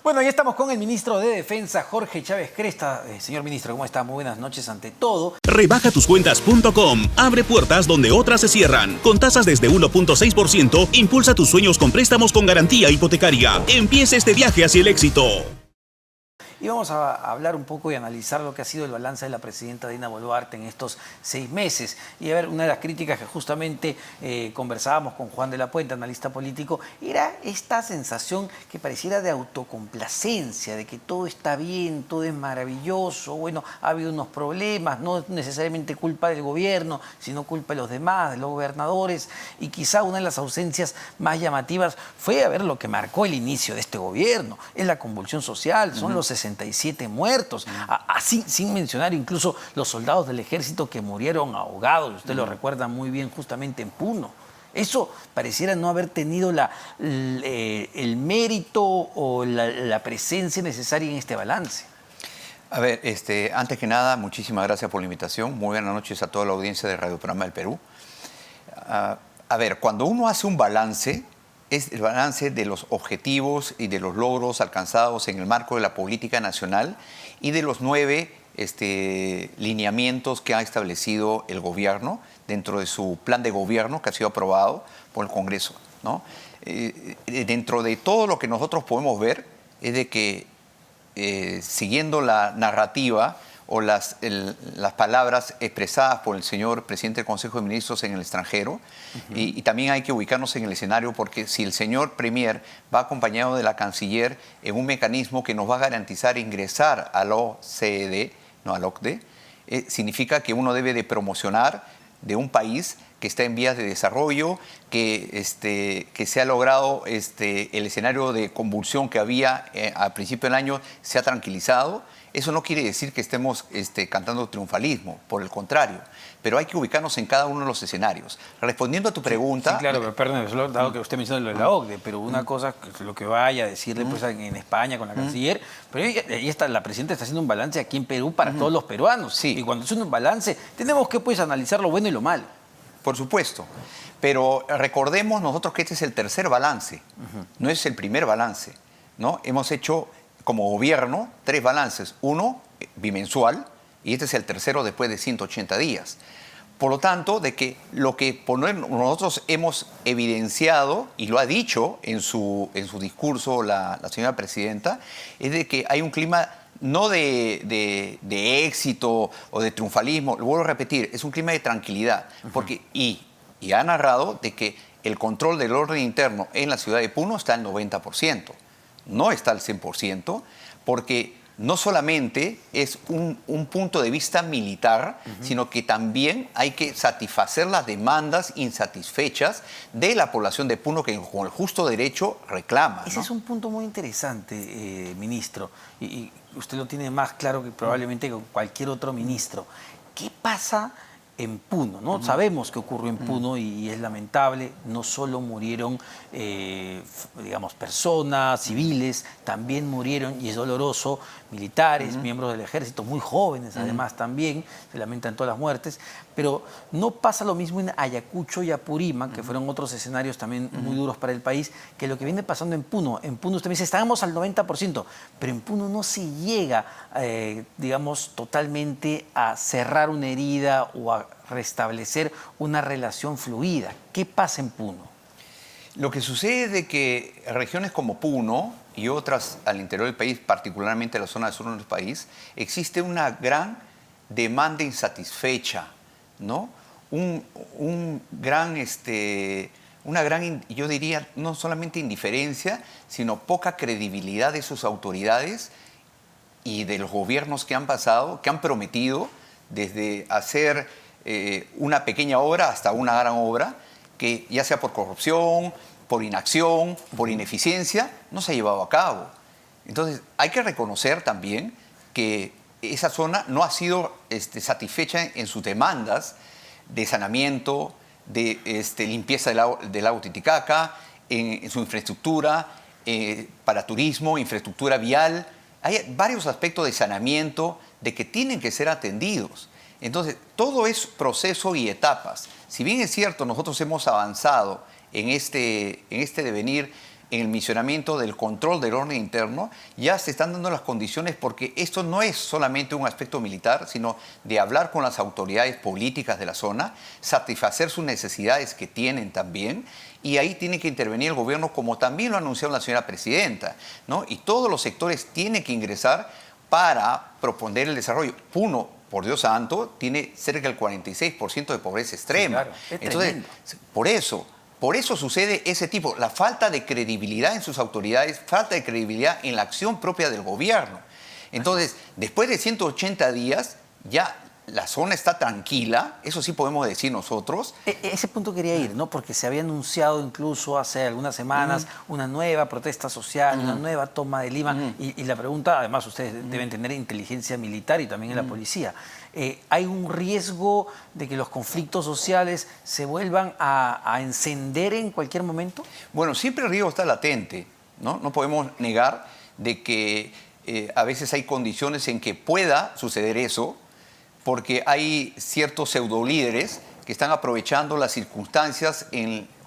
Bueno, ya estamos con el ministro de Defensa, Jorge Chávez Cresta. Señor ministro, ¿cómo está? Muy buenas noches ante todo. Rebajatucuentas.com. Abre puertas donde otras se cierran. Con tasas desde 1.6%, impulsa tus sueños con préstamos con garantía hipotecaria. Empieza este viaje hacia el éxito. Y vamos a hablar un poco y analizar lo que ha sido el balance de la presidenta Dina Boluarte en estos 6 meses. Y a ver, una de las críticas que justamente conversábamos con Juan de la Puente, analista político, era esta sensación que pareciera de autocomplacencia, de que todo está bien, todo es maravilloso, bueno, ha habido unos problemas, no es necesariamente culpa del gobierno, sino culpa de los demás, de los gobernadores. Y quizá una de las ausencias más llamativas fue a ver lo que marcó el inicio de este gobierno, es la convulsión social, son los 67 muertos, así sin mencionar incluso los soldados del ejército que murieron ahogados, usted lo recuerda muy bien, justamente en Puno. Eso pareciera no haber tenido el mérito o la presencia necesaria en este balance. A ver, antes que nada, muchísimas gracias por la invitación. Muy buenas noches a toda la audiencia de Radio Programa del Perú. A ver, cuando uno hace un balance, es el balance de los objetivos y de los logros alcanzados en el marco de la política nacional y de los 9 lineamientos que ha establecido el gobierno dentro de su plan de gobierno que ha sido aprobado por el Congreso, ¿no? Dentro de todo lo que nosotros podemos ver es de que siguiendo la narrativa o las palabras expresadas por el señor presidente del Consejo de Ministros en el extranjero. Y también hay que ubicarnos en el escenario porque si el señor Premier va acompañado de la canciller en un mecanismo que nos va a garantizar ingresar a la OCDE, no a la OCDE, significa que uno debe de promocionar de un país que está en vías de desarrollo, que se ha logrado el escenario de convulsión que había al principio del año se ha tranquilizado. Eso no quiere decir que estemos cantando triunfalismo, por el contrario, pero hay que ubicarnos en cada uno de los escenarios. Respondiendo a tu pregunta... Sí, claro, pero perdón, dado que usted menciona lo de la OCDE, pero una cosa es lo que vaya a decirle pues, en España con la canciller, pero ahí está, la presidenta está haciendo un balance aquí en Perú para todos los peruanos. Sí. Y cuando hace un balance, tenemos que pues, analizar lo bueno y lo malo. Por supuesto, pero recordemos nosotros que este es el tercer balance, no es el primer balance, ¿no? Hemos hecho como gobierno 3 balances, uno bimensual y este es el tercero después de 180 días. Por lo tanto, de que lo que nosotros hemos evidenciado, y lo ha dicho en su discurso la señora presidenta, es de que hay un clima no de éxito o de triunfalismo, lo vuelvo a repetir, es un clima de tranquilidad. Porque, y ha narrado de que el control del orden interno en la ciudad de Puno está al 90%, no está al 100%, porque no solamente es un punto de vista militar, sino que también hay que satisfacer las demandas insatisfechas de la población de Puno que con el justo derecho reclama, ¿no? Ese es un punto muy interesante, ministro, y usted lo tiene más claro que probablemente con cualquier otro ministro. ¿Qué pasa en Puno, ¿no? Sabemos que ocurrió en Puno y es lamentable, no solo murieron, digamos, personas, civiles, también murieron, y es doloroso, militares, miembros del ejército, muy jóvenes además también, se lamentan todas las muertes, pero no pasa lo mismo en Ayacucho y Apurímac, que fueron otros escenarios también muy duros para el país, que lo que viene pasando en Puno. En Puno usted me dice, estábamos al 90%, pero en Puno no se llega, digamos, totalmente a cerrar una herida o a restablecer una relación fluida. ¿Qué pasa en Puno? Lo que sucede es de que regiones como Puno y otras al interior del país, particularmente en la zona sur del país, existe una gran demanda insatisfecha, ¿no? Una gran, yo diría, no solamente indiferencia, sino poca credibilidad de sus autoridades y de los gobiernos que han pasado, que han prometido desde hacer una pequeña obra hasta una gran obra, que ya sea por corrupción, por inacción, por ineficiencia, no se ha llevado a cabo. Entonces, hay que reconocer también que esa zona no ha sido satisfecha en sus demandas de saneamiento, de limpieza del lago Titicaca, en su infraestructura, para turismo, infraestructura vial. Hay varios aspectos de saneamiento de que tienen que ser atendidos. Entonces, todo es proceso y etapas. Si bien es cierto, nosotros hemos avanzado en este devenir en el misionamiento del control del orden interno, ya se están dando las condiciones, porque esto no es solamente un aspecto militar, sino de hablar con las autoridades políticas de la zona, satisfacer sus necesidades que tienen también, y ahí tiene que intervenir el gobierno, como también lo ha anunciado la señora presidenta, ¿no? Y todos los sectores tienen que ingresar para proponer el desarrollo. Puno, por Dios santo, tiene cerca del 46% de pobreza extrema. Sí, claro. Es Entonces, tremendo. por eso sucede ese tipo, la falta de credibilidad en sus autoridades, falta de credibilidad en la acción propia del gobierno. Entonces, después de 180 días, ya la zona está tranquila, eso sí podemos decir nosotros. Ese punto quería ir, ¿no? Porque se había anunciado incluso hace algunas semanas una nueva protesta social, una nueva toma de Lima. Y la pregunta, además, ustedes deben tener inteligencia militar y también en la policía. ¿Hay un riesgo de que los conflictos sociales se vuelvan a encender en cualquier momento? Bueno, siempre el riesgo está latente, ¿no? No podemos negar de que a veces hay condiciones en que pueda suceder eso, porque hay ciertos pseudolíderes que están aprovechando las circunstancias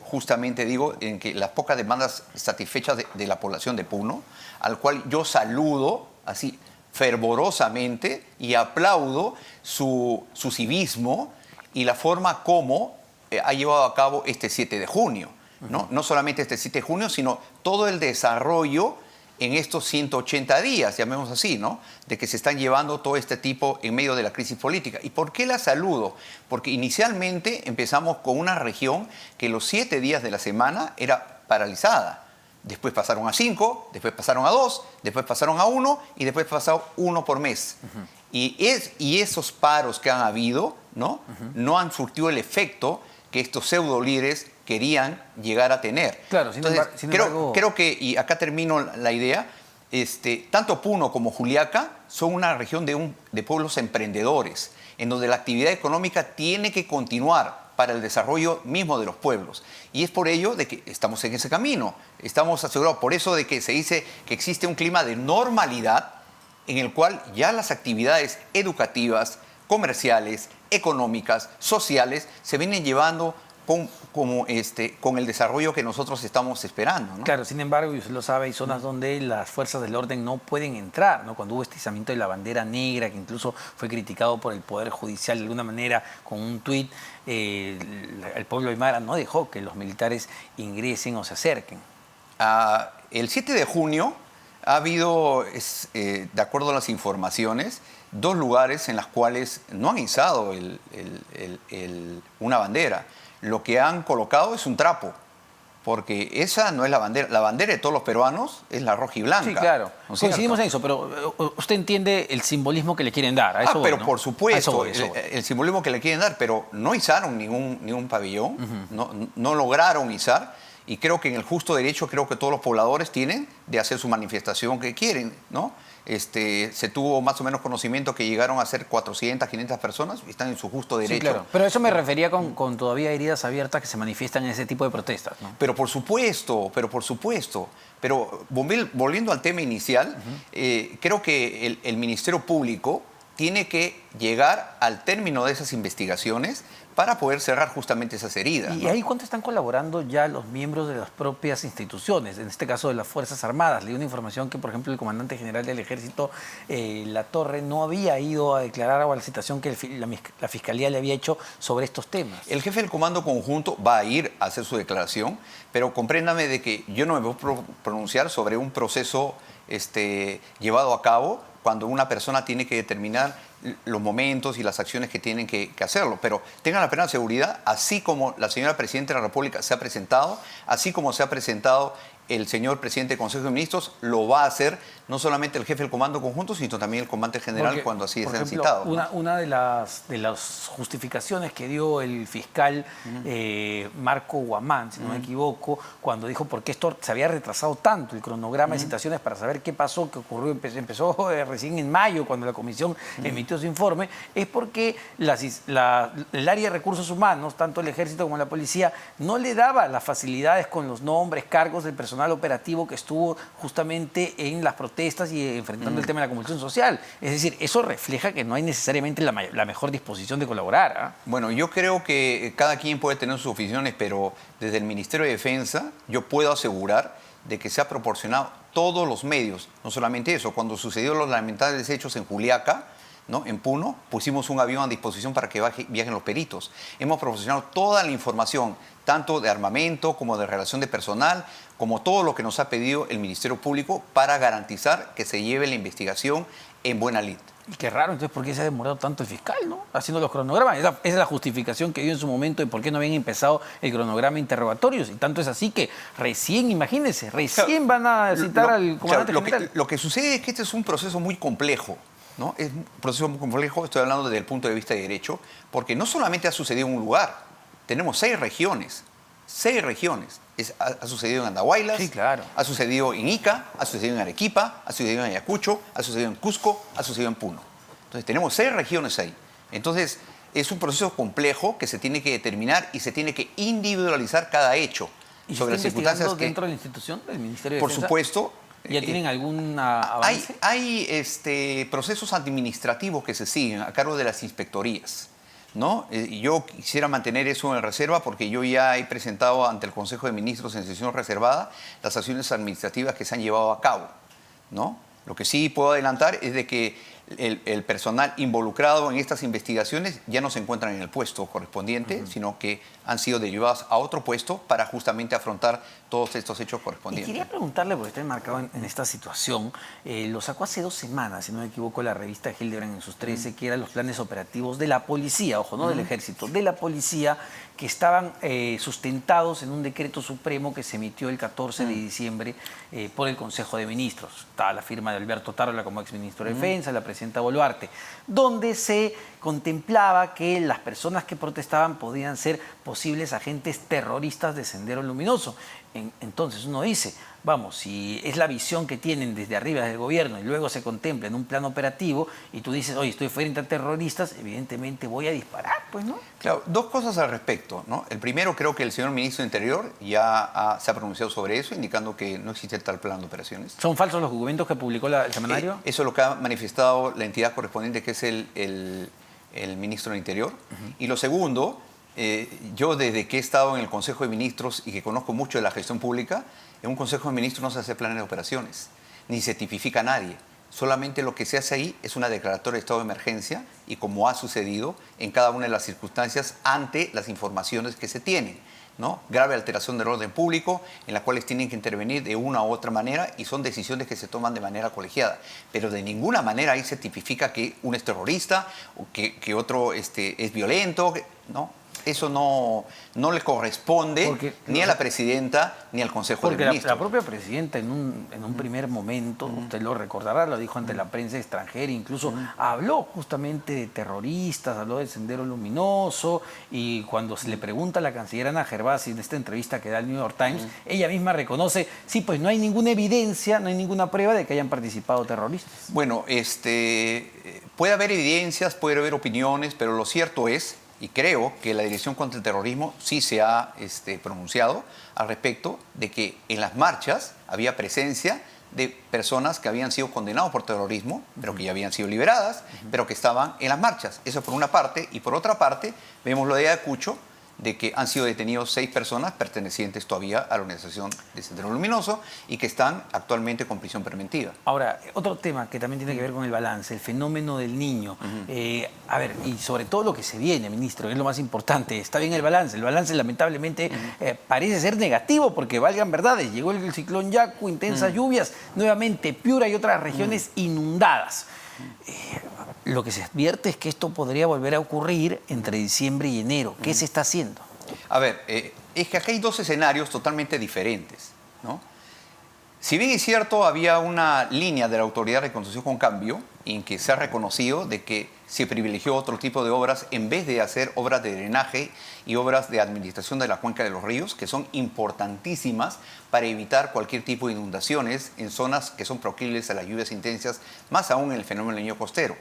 justamente digo, en que las pocas demandas satisfechas de la población de Puno, al cual yo saludo así fervorosamente y aplaudo su civismo y la forma como ha llevado a cabo este 7 de junio. ¿No? No solamente este 7 de junio, sino todo el desarrollo en estos 180 días, llamemos así, ¿no? De que se están llevando todo este tipo en medio de la crisis política. ¿Y por qué la saludo? Porque inicialmente empezamos con una región que los 7 días de la semana era paralizada. Después pasaron a 5, después pasaron a 2, después pasaron a 1 y después pasaron 1 por mes. Y esos paros que han habido, ¿no? No han surtido el efecto que estos pseudo líderes querían llegar a tener. Claro, entonces, creo que, y acá termino la idea, tanto Puno como Juliaca son una región de pueblos emprendedores, en donde la actividad económica tiene que continuar para el desarrollo mismo de los pueblos. Y es por ello de que estamos en ese camino, estamos asegurados, por eso de que se dice que existe un clima de normalidad en el cual ya las actividades educativas, comerciales, económicas, sociales, se vienen llevando con el desarrollo que nosotros estamos esperando, ¿no? Claro, sin embargo, y usted lo sabe, hay zonas donde las fuerzas del orden no pueden entrar, ¿no? Cuando hubo este izamiento de la bandera negra, que incluso fue criticado por el Poder Judicial de alguna manera con un tuit, el pueblo aymara no dejó que los militares ingresen o se acerquen. El 7 de junio ha habido, de acuerdo a las informaciones, 2 lugares en los cuales no han izado una bandera. Lo que han colocado es un trapo, porque esa no es la bandera. La bandera de todos los peruanos es la roja y blanca. Sí, claro. Coincidimos en eso, pero usted entiende el simbolismo que le quieren dar. A eso voy, pero ¿no? por supuesto, voy. el simbolismo que le quieren dar, pero no izaron ningún pabellón, no lograron izar, y creo que en el justo derecho, creo que todos los pobladores tienen de hacer su manifestación que quieren, ¿no? Se tuvo más o menos conocimiento que llegaron a ser 400, 500 personas y están en su justo derecho. Sí, claro. Pero eso me refería con todavía heridas abiertas que se manifiestan en ese tipo de protestas, ¿no? Pero por supuesto. Pero volviendo al tema inicial, creo que el Ministerio Público tiene que llegar al término de esas investigaciones para poder cerrar justamente esas heridas. ¿Y ¿no? ahí cuánto están colaborando ya los miembros de las propias instituciones? En este caso de las Fuerzas Armadas. Leí una información que, por ejemplo, el comandante general del Ejército, Latorre, no había ido a declarar o a la citación que la Fiscalía le había hecho sobre estos temas. El jefe del Comando Conjunto va a ir a hacer su declaración, pero compréndame de que yo no me puedo pronunciar sobre un proceso llevado a cabo cuando una persona tiene que determinar los momentos y las acciones que tienen que hacerlo. Pero tengan la plena seguridad, así como la señora Presidenta de la República se ha presentado, así como se ha presentado el señor Presidente del Consejo de Ministros, lo va a hacer no solamente el jefe del Comando Conjunto, sino también el Comandante General cuando así sea citado. Una de las justificaciones que dio el fiscal Marco Guamán, si no me equivoco, cuando dijo por qué esto se había retrasado tanto, el cronograma de citaciones para saber qué pasó, qué ocurrió, empezó recién en mayo, cuando la comisión emitió su informe, es porque el área de recursos humanos, tanto el Ejército como la Policía, no le daba las facilidades con los nombres, cargos del personal operativo que estuvo justamente en las protestas y enfrentando el tema de la comunicación social. Es decir, eso refleja que no hay necesariamente la mejor disposición de colaborar, ¿ah? Bueno, yo creo que cada quien puede tener sus opiniones, pero desde el Ministerio de Defensa yo puedo asegurar de que se ha proporcionado todos los medios. No solamente eso, cuando sucedió los lamentables hechos en Juliaca, ¿no? En Puno, pusimos un avión a disposición para que viajen los peritos. Hemos proporcionado toda la información, tanto de armamento como de relación de personal, como todo lo que nos ha pedido el Ministerio Público para garantizar que se lleve la investigación en buena lid. Y qué raro, entonces, ¿por qué se ha demorado tanto el fiscal, no? Haciendo los cronogramas. Esa es la justificación que dio en su momento de por qué no habían empezado el cronograma de interrogatorios. Y tanto es así que recién, imagínense, recién van a citar al comandante general. Lo que sucede es que este es un proceso muy complejo, ¿no? Es un proceso muy complejo, estoy hablando desde el punto de vista de derecho, porque no solamente ha sucedido en un lugar, tenemos 6 regiones. 6 regiones. Ha sucedido en Andahuaylas, sí, claro. Ha sucedido en Ica, ha sucedido en Arequipa, ha sucedido en Ayacucho, ha sucedido en Cusco, ha sucedido en Puno. Entonces tenemos 6 regiones ahí. Entonces es un proceso complejo que se tiene que determinar y se tiene que individualizar cada hecho. ¿Y sobre se está las circunstancias investigando dentro de la institución del Ministerio de Por Defensa? supuesto. ¿Ya tienen algún avance? Hay procesos administrativos que se siguen a cargo de las inspectorías, ¿no? Yo quisiera mantener eso en reserva porque yo ya he presentado ante el Consejo de Ministros en sesión reservada las acciones administrativas que se han llevado a cabo, ¿no? Lo que sí puedo adelantar es de que el personal involucrado en estas investigaciones ya no se encuentran en el puesto correspondiente, sino que han sido derivados a otro puesto para justamente afrontar todos estos hechos Y correspondientes. quería preguntarle, porque está enmarcado en esta situación, lo sacó hace 2 semanas, si no me equivoco, la revista Hildebrand en sus 13, que eran los planes operativos de la policía, ojo, no del ejército, de la policía, que estaban sustentados en un decreto supremo que se emitió el 14 de diciembre por el Consejo de Ministros. Estaba la firma de Alberto Tarola como exministro de Defensa, la presidenta Boluarte, donde se contemplaba que las personas que protestaban podían ser posibles agentes terroristas de Sendero Luminoso. Entonces uno dice, vamos, si es la visión que tienen desde arriba del gobierno y luego se contempla en un plan operativo y tú dices, oye, estoy frente a terroristas, evidentemente voy a disparar, pues, ¿no? Claro, 2 cosas al respecto, ¿no? El primero, creo que el señor ministro de Interior ya se ha pronunciado sobre eso, indicando que no existe tal plan de operaciones. ¿Son falsos los documentos que publicó el semanario? Eso es lo que ha manifestado la entidad correspondiente, que es el ministro del Interior. Y lo segundo, yo desde que he estado en el Consejo de Ministros y que conozco mucho de la gestión pública, en un Consejo de Ministros no se hace planes de operaciones, ni se tipifica a nadie. Solamente lo que se hace ahí es una declaratoria de estado de emergencia y como ha sucedido en cada una de las circunstancias ante las informaciones que se tienen, ¿no? Grave alteración del orden público en las cuales tienen que intervenir de una u otra manera y son decisiones que se toman de manera colegiada. Pero de ninguna manera ahí se tipifica que uno es terrorista o que otro es violento, ¿no? Eso no le corresponde ni a la presidenta ni al Consejo de Ministros. Porque la propia presidenta en un primer momento, usted lo recordará, lo dijo ante la prensa extranjera, incluso habló justamente de terroristas, habló del Sendero Luminoso, y cuando se le pregunta a la canciller Ana Gervasi en esta entrevista que da el New York Times, ella misma reconoce, sí, pues no hay ninguna evidencia, no hay ninguna prueba de que hayan participado terroristas. Bueno, puede haber evidencias, puede haber opiniones, pero lo cierto es, y creo que la Dirección contra el Terrorismo sí se ha pronunciado al respecto de que en las marchas había presencia de personas que habían sido condenados por terrorismo, pero que ya habían sido liberadas, pero que estaban en las marchas. Eso por una parte. Y por otra parte, vemos lo de Ayacucho, de que han sido detenidos 6 personas pertenecientes todavía a la organización de Sendero Luminoso y que están actualmente con prisión preventiva. Ahora, otro tema que también tiene que ver con el balance, el fenómeno del niño. A ver, y sobre todo lo que se viene, ministro, es lo más importante. Está bien el balance lamentablemente parece ser negativo porque valgan verdades. Llegó el ciclón Yaku, intensas lluvias, nuevamente Piura y otras regiones inundadas. Lo que se advierte es que esto podría volver a ocurrir entre diciembre y enero. ¿Qué se está haciendo? A ver, es que acá hay 2 escenarios totalmente diferentes, ¿no? Si bien es cierto, había una línea de la Autoridad de Reconstrucción con Cambio en que se ha reconocido de que se privilegió otro tipo de obras en vez de hacer obras de drenaje y obras de administración de la cuenca de los ríos, que son importantísimas para evitar cualquier tipo de inundaciones en zonas que son proclives a las lluvias intensas, más aún en el fenómeno del Niño costero.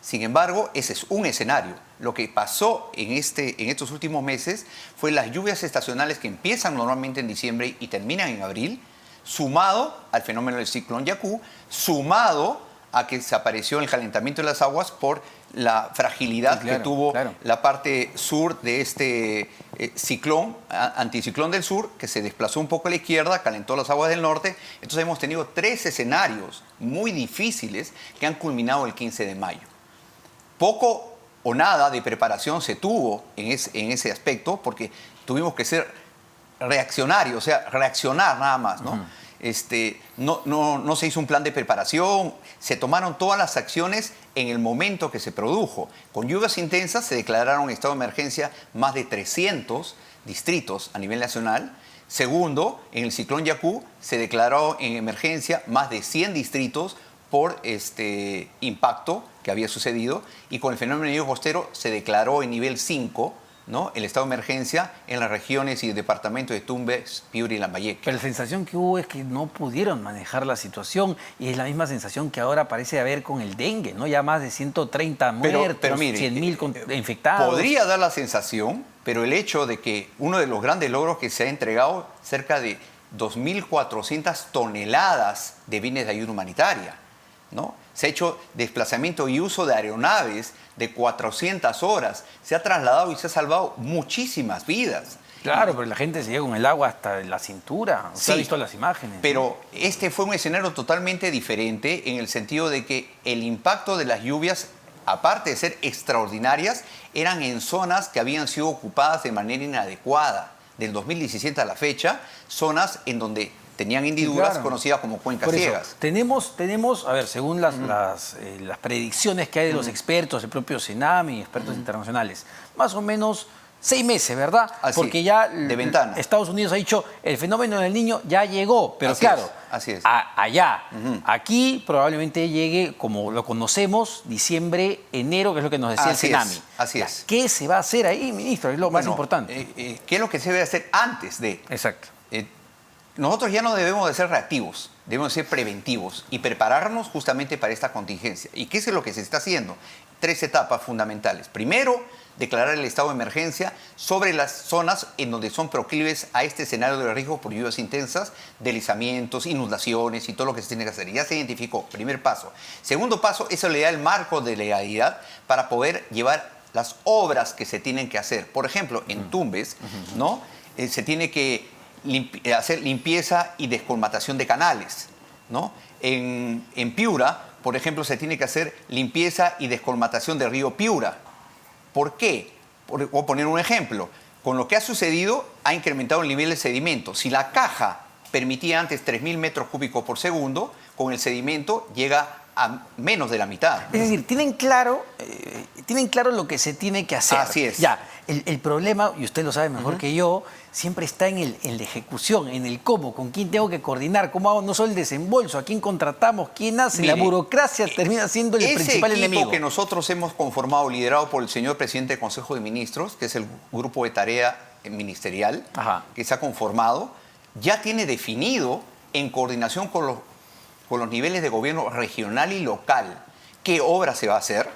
Sin embargo, ese es un escenario. Lo que pasó en estos últimos meses fue las lluvias estacionales que empiezan normalmente en diciembre y terminan en abril, sumado al fenómeno del ciclón Yaku, sumado a que se apareció el calentamiento de las aguas por la fragilidad Sí, claro, que tuvo claro. la parte sur de este ciclón, anticiclón del sur, que se desplazó un poco a la izquierda, calentó las aguas del norte. Entonces hemos tenido 3 escenarios muy difíciles que han culminado el 15 de mayo. Poco o nada de preparación se tuvo en ese aspecto, porque tuvimos que ser reaccionarios, o sea, reaccionar nada más, ¿no? No se hizo un plan de preparación, se tomaron todas las acciones en el momento que se produjo. Con lluvias intensas se declararon estado de emergencia más de 300 distritos a nivel nacional. Segundo, en el ciclón Yaku se declaró en emergencia más de 100 distritos por este impacto que había sucedido, y con el fenómeno Niño costero se declaró en nivel 5, ¿no?, el estado de emergencia en las regiones y el departamento de Tumbes, Piura y Lambayeque. Pero la sensación que hubo es que no pudieron manejar la situación, y es la misma sensación que ahora parece haber con el dengue, ¿no? Ya más de 130 muertos, Pero mire, 100.000 infectados. Podría dar la sensación, pero el hecho de que uno de los grandes logros que se ha entregado, cerca de 2.400 toneladas de bienes de ayuda humanitaria, ¿no? Se ha hecho desplazamiento y uso de aeronaves de 400 horas. Se ha trasladado y se ha salvado muchísimas vidas. Claro, pero la gente se llega con el agua hasta la cintura. Usted ha visto las imágenes. Pero este fue un escenario totalmente diferente en el sentido de que el impacto de las lluvias, aparte de ser extraordinarias, eran en zonas que habían sido ocupadas de manera inadecuada. Del 2017 a la fecha, zonas en donde tenían hendiduras, claro, conocidas como cuencas Por eso, ciegas. tenemos, a ver, según las predicciones que hay de los expertos, el propio Senami, expertos internacionales, más o menos 6 meses, ¿verdad? Así, porque ya de ventana. Estados Unidos ha dicho, el fenómeno del Niño ya llegó, pero Así claro, es, así es. Allá. Aquí probablemente llegue, como lo conocemos, diciembre, enero, que es lo que nos decía Así el Senami. es, así es. ¿Qué se va a hacer ahí, ministro? Es lo más importante. ¿Qué es lo que se debe hacer antes de? Exacto. Nosotros ya no debemos de ser reactivos, debemos de ser preventivos y prepararnos justamente para esta contingencia. ¿Y qué es lo que se está haciendo? 3 etapas fundamentales. Primero, declarar el estado de emergencia sobre las zonas en donde son proclives a este escenario de riesgo por lluvias intensas, deslizamientos, inundaciones y todo lo que se tiene que hacer. Ya se identificó, primer paso. Segundo paso, eso le da el marco de legalidad para poder llevar las obras que se tienen que hacer. Por ejemplo, en Tumbes, ¿no? Se tiene que hacer limpieza y descolmatación de canales, ¿no? En Piura, por ejemplo, se tiene que hacer limpieza y descolmatación del río Piura. ¿Por qué? Voy a poner un ejemplo. Con lo que ha sucedido, ha incrementado el nivel de sedimento. Si la caja permitía antes 3.000 metros cúbicos por segundo, con el sedimento llega a menos de la mitad. Es decir, tienen claro lo que se tiene que hacer. Así es. Ya, el problema, y usted lo sabe mejor que yo, siempre está en la ejecución, en el cómo, con quién tengo que coordinar, cómo hago no solo el desembolso, a quién contratamos, quién hace. Mire, la burocracia termina siendo el principal enemigo. Ese equipo que nosotros hemos conformado, liderado por el señor presidente del Consejo de Ministros, que es el grupo de tarea ministerial, que se ha conformado, ya tiene definido, en coordinación con los niveles de gobierno regional y local, qué obra se va a hacer,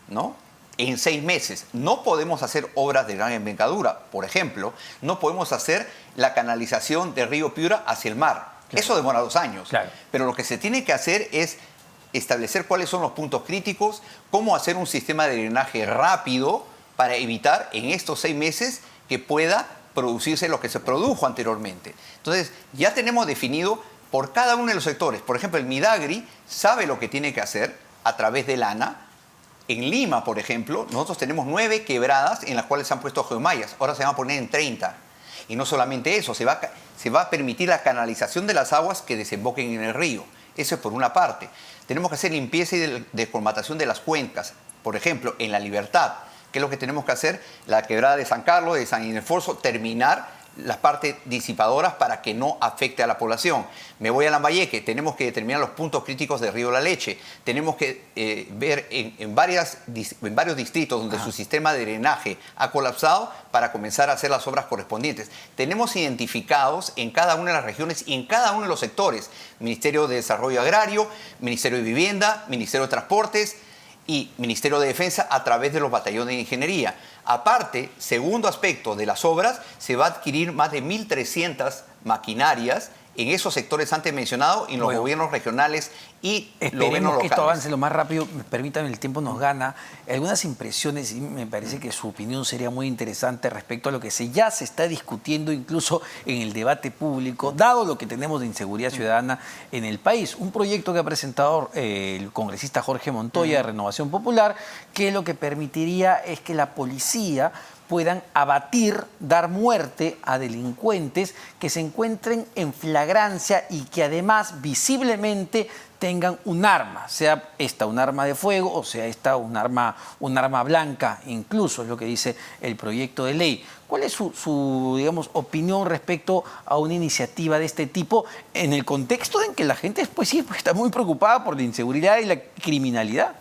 ¿no? En 6 meses. No podemos hacer obras de gran envergadura. Por ejemplo, no podemos hacer la canalización del río Piura hacia el mar. Claro. Eso demora 2 años. Claro. Pero lo que se tiene que hacer es establecer cuáles son los puntos críticos, cómo hacer un sistema de drenaje rápido para evitar en estos 6 meses que pueda producirse lo que se produjo anteriormente. Entonces, ya tenemos definido por cada uno de los sectores. Por ejemplo, el Midagri sabe lo que tiene que hacer a través del ANA. En Lima, por ejemplo, nosotros tenemos 9 quebradas en las cuales se han puesto geomallas. Ahora se van a poner en 30. Y no solamente eso, se va a permitir la canalización de las aguas que desemboquen en el río. Eso es por una parte. Tenemos que hacer limpieza y descolmatación de las cuencas. Por ejemplo, en La Libertad, ¿qué es lo que tenemos que hacer? La quebrada de San Carlos, de San Ildefonso, terminar las partes disipadoras para que no afecte a la población. Me voy a Lambayeque, tenemos que determinar los puntos críticos de Río La Leche. Tenemos que ver en varios distritos donde su sistema de drenaje ha colapsado para comenzar a hacer las obras correspondientes. Tenemos identificados en cada una de las regiones y en cada uno de los sectores, Ministerio de Desarrollo Agrario, Ministerio de Vivienda, Ministerio de Transportes y Ministerio de Defensa a través de los batallones de ingeniería. Aparte, segundo aspecto de las obras, se va a adquirir más de 1.300 maquinarias en esos sectores antes mencionados, y en los Bueno, gobiernos regionales y los gobiernos esperemos que locales. esto avance lo más rápido. Permítanme, el tiempo nos gana. Algunas impresiones, y me parece que su opinión sería muy interesante respecto a lo que ya se está discutiendo incluso en el debate público, dado lo que tenemos de inseguridad ciudadana en el país. Un proyecto que ha presentado el congresista Jorge Montoya de Renovación Popular, que lo que permitiría es que la policía puedan abatir, dar muerte a delincuentes que se encuentren en flagrancia y que además visiblemente tengan un arma, sea esta un arma de fuego o sea esta un arma blanca, incluso es lo que dice el proyecto de ley. ¿Cuál es su digamos, opinión respecto a una iniciativa de este tipo en el contexto en que la gente pues, sí, está muy preocupada por la inseguridad y la criminalidad?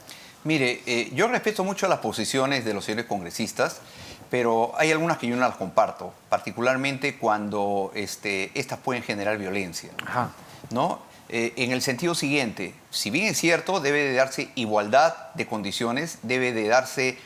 Mire, yo respeto mucho las posiciones de los señores congresistas, pero hay algunas que yo no las comparto, particularmente cuando estas pueden generar violencia. Ajá. ¿No? En el sentido siguiente, si bien es cierto, debe de darse igualdad de condiciones, debe de darse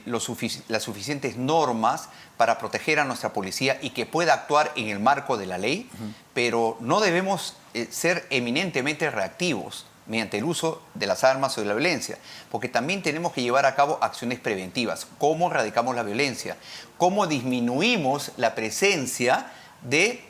las suficientes normas para proteger a nuestra policía y que pueda actuar en el marco de la ley, pero no debemos ser eminentemente reactivos mediante el uso de las armas o de la violencia, porque también tenemos que llevar a cabo acciones preventivas. ¿Cómo erradicamos la violencia? ¿Cómo disminuimos la presencia de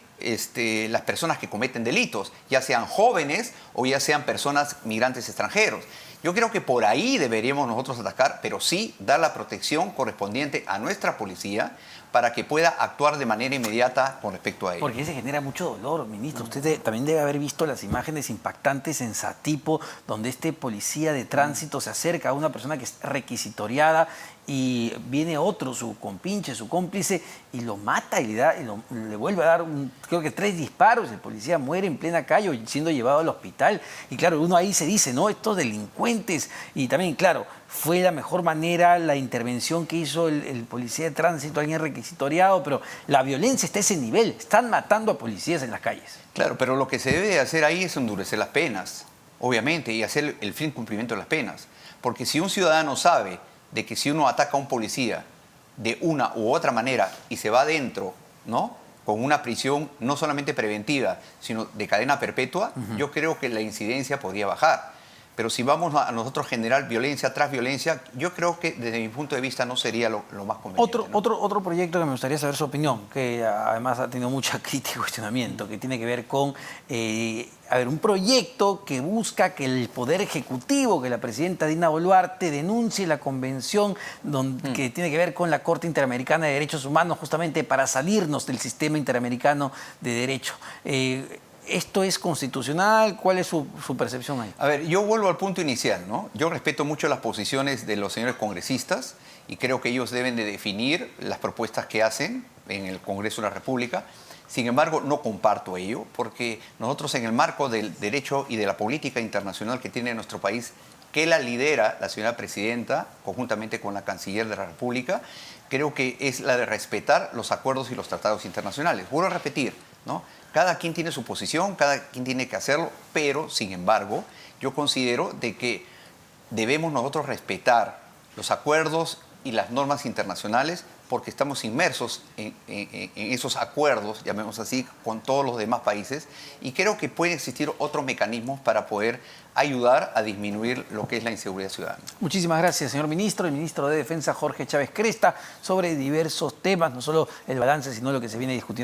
las personas que cometen delitos, ya sean jóvenes o ya sean personas migrantes extranjeros? Yo creo que por ahí deberíamos nosotros atacar, pero sí dar la protección correspondiente a nuestra policía para que pueda actuar de manera inmediata con respecto a ello. Porque se genera mucho dolor, ministro. Usted también debe haber visto las imágenes impactantes en Satipo, donde este policía de tránsito se acerca a una persona que es requisitoriada y viene otro, su compinche, su cómplice, y lo mata y le vuelve a dar, creo que 3 disparos. El policía muere en plena calle siendo llevado al hospital. Y claro, uno ahí se dice, no, estos delincuentes. Y también, claro, fue la mejor manera la intervención que hizo el policía de tránsito, alguien requisitoriado, pero la violencia está a ese nivel. Están matando a policías en las calles. Claro, pero lo que se debe hacer ahí es endurecer las penas, obviamente, y hacer el firme cumplimiento de las penas. Porque si un ciudadano sabe de que si uno ataca a un policía de una u otra manera y se va adentro, ¿no?, con una prisión no solamente preventiva, sino de cadena perpetua, yo creo que la incidencia podría bajar. Pero si vamos a nosotros generar violencia tras violencia, yo creo que desde mi punto de vista no sería lo más conveniente. Otro proyecto que me gustaría saber su opinión, que además ha tenido mucha crítica y cuestionamiento, que tiene que ver con un proyecto que busca que el Poder Ejecutivo, que la presidenta Dina Boluarte denuncie la convención que tiene que ver con la Corte Interamericana de Derechos Humanos, justamente para salirnos del sistema interamericano de derecho. ¿Esto es constitucional? ¿Cuál es su percepción ahí? A ver, yo vuelvo al punto inicial, ¿no? Yo respeto mucho las posiciones de los señores congresistas y creo que ellos deben de definir las propuestas que hacen en el Congreso de la República. Sin embargo, no comparto ello, porque nosotros en el marco del derecho y de la política internacional que tiene nuestro país, que la lidera la señora presidenta, conjuntamente con la canciller de la República, creo que es la de respetar los acuerdos y los tratados internacionales. Vuelvo a repetir, ¿no? Cada quien tiene su posición, cada quien tiene que hacerlo, pero, sin embargo, yo considero de que debemos nosotros respetar los acuerdos y las normas internacionales porque estamos inmersos en esos acuerdos, llamemos así, con todos los demás países, y creo que pueden existir otros mecanismos para poder ayudar a disminuir lo que es la inseguridad ciudadana. Muchísimas gracias, señor ministro. El ministro de Defensa, Jorge Chávez Cresta, sobre diversos temas, no solo el balance, sino lo que se viene discutiendo.